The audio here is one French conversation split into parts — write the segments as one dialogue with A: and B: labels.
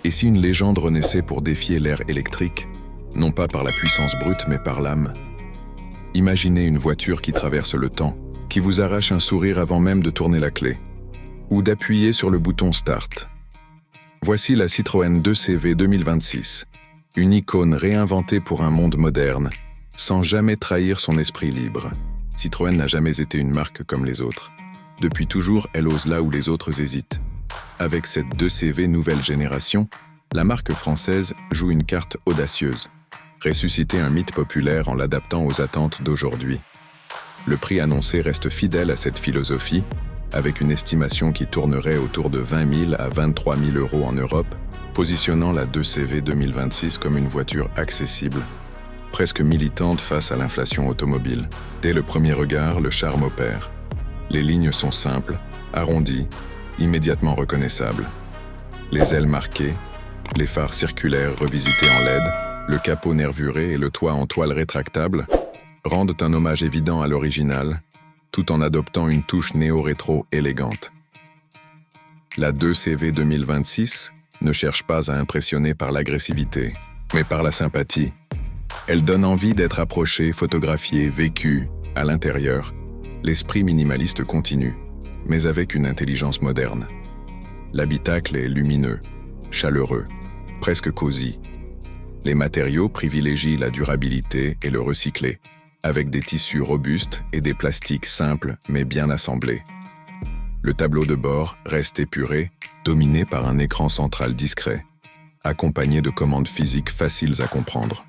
A: Et si une légende renaissait pour défier l'ère électrique, non pas par la puissance brute mais par l'âme? Imaginez une voiture qui traverse le temps, qui vous arrache un sourire avant même de tourner la clé, ou d'appuyer sur le bouton Start. Voici la Citroën 2CV 2026, une icône réinventée pour un monde moderne, sans jamais trahir son esprit libre. Citroën n'a jamais été une marque comme les autres. Depuis toujours, elle ose là où les autres hésitent. Avec cette 2CV nouvelle génération, la marque française joue une carte audacieuse. Ressusciter un mythe populaire en l'adaptant aux attentes d'aujourd'hui. Le prix annoncé reste fidèle à cette philosophie, avec une estimation qui tournerait autour de 20 000 à 23 000 euros en Europe, positionnant la 2CV 2026 comme une voiture accessible, presque militante face à l'inflation automobile. Dès le premier regard, le charme opère. Les lignes sont simples, arrondies, immédiatement reconnaissables. Les ailes marquées, les phares circulaires revisités en LED, le capot nervuré et le toit en toile rétractable rendent un hommage évident à l'original, tout en adoptant une touche néo-rétro élégante. La 2CV 2026 ne cherche pas à impressionner par l'agressivité, mais par la sympathie. Elle donne envie d'être approchée, photographiée, vécue, à l'intérieur. L'esprit minimaliste continue, mais avec une intelligence moderne. L'habitacle est lumineux, chaleureux, presque cosy. Les matériaux privilégient la durabilité et le recyclé, avec des tissus robustes et des plastiques simples mais bien assemblés. Le tableau de bord reste épuré, dominé par un écran central discret, accompagné de commandes physiques faciles à comprendre.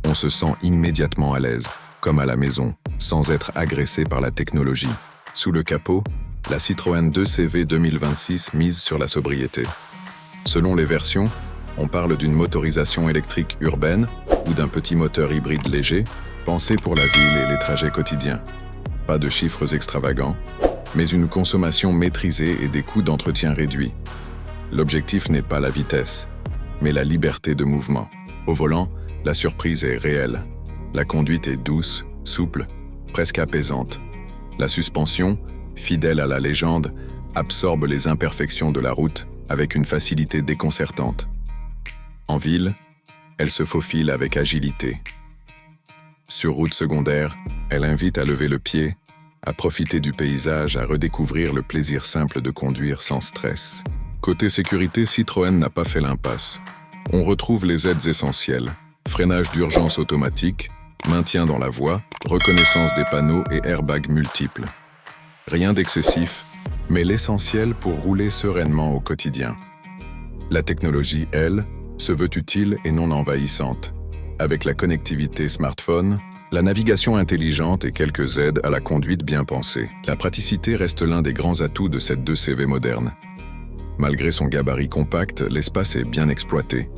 A: On se sent immédiatement à l'aise, comme à la maison, sans être agressé par la technologie. Sous le capot, la Citroën 2CV 2026 mise sur la sobriété. Selon les versions, on parle d'une motorisation électrique urbaine ou d'un petit moteur hybride léger, pensé pour la ville et les trajets quotidiens. Pas de chiffres extravagants, mais une consommation maîtrisée et des coûts d'entretien réduits. L'objectif n'est pas la vitesse, mais la liberté de mouvement. Au volant, la surprise est réelle. La conduite est douce, souple, presque apaisante. La suspension, fidèle à la légende, absorbe les imperfections de la route avec une facilité déconcertante. En ville, elle se faufile avec agilité. Sur route secondaire, elle invite à lever le pied, à profiter du paysage, à redécouvrir le plaisir simple de conduire sans stress. Côté sécurité, Citroën n'a pas fait l'impasse. On retrouve les aides essentielles. Freinage d'urgence automatique, maintien dans la voie, reconnaissance des panneaux et airbags multiples. Rien d'excessif, mais l'essentiel pour rouler sereinement au quotidien. La technologie, elle, se veut utile et non envahissante. Avec la connectivité smartphone, la navigation intelligente et quelques aides à la conduite bien pensées, la praticité reste l'un des grands atouts de cette 2CV moderne. Malgré son gabarit compact, l'espace est bien exploité.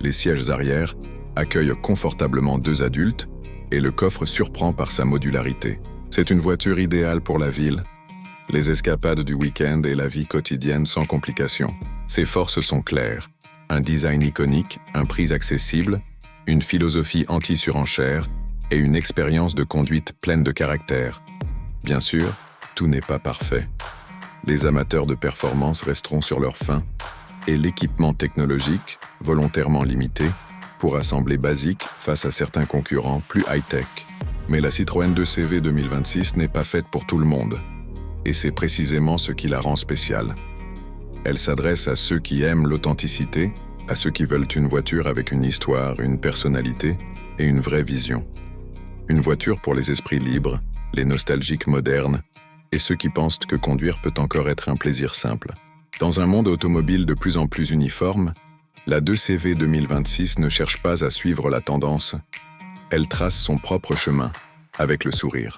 A: Les sièges arrière accueillent confortablement 2 adultes et le coffre surprend par sa modularité. C'est une voiture idéale pour la ville, les escapades du week-end et la vie quotidienne sans complications. Ses forces sont claires. Un design iconique, un prix accessible, une philosophie anti-surenchère et une expérience de conduite pleine de caractère. Bien sûr, tout n'est pas parfait. Les amateurs de performance resteront sur leur faim et l'équipement technologique, volontairement limité, pourra sembler basique face à certains concurrents plus high-tech. Mais la Citroën 2CV 2026 n'est pas faite pour tout le monde. Et c'est précisément ce qui la rend spéciale. Elle s'adresse à ceux qui aiment l'authenticité, à ceux qui veulent une voiture avec une histoire, une personnalité et une vraie vision. Une voiture pour les esprits libres, les nostalgiques modernes et ceux qui pensent que conduire peut encore être un plaisir simple. Dans un monde automobile de plus en plus uniforme, la 2CV 2026 ne cherche pas à suivre la tendance, elle trace son propre chemin avec le sourire.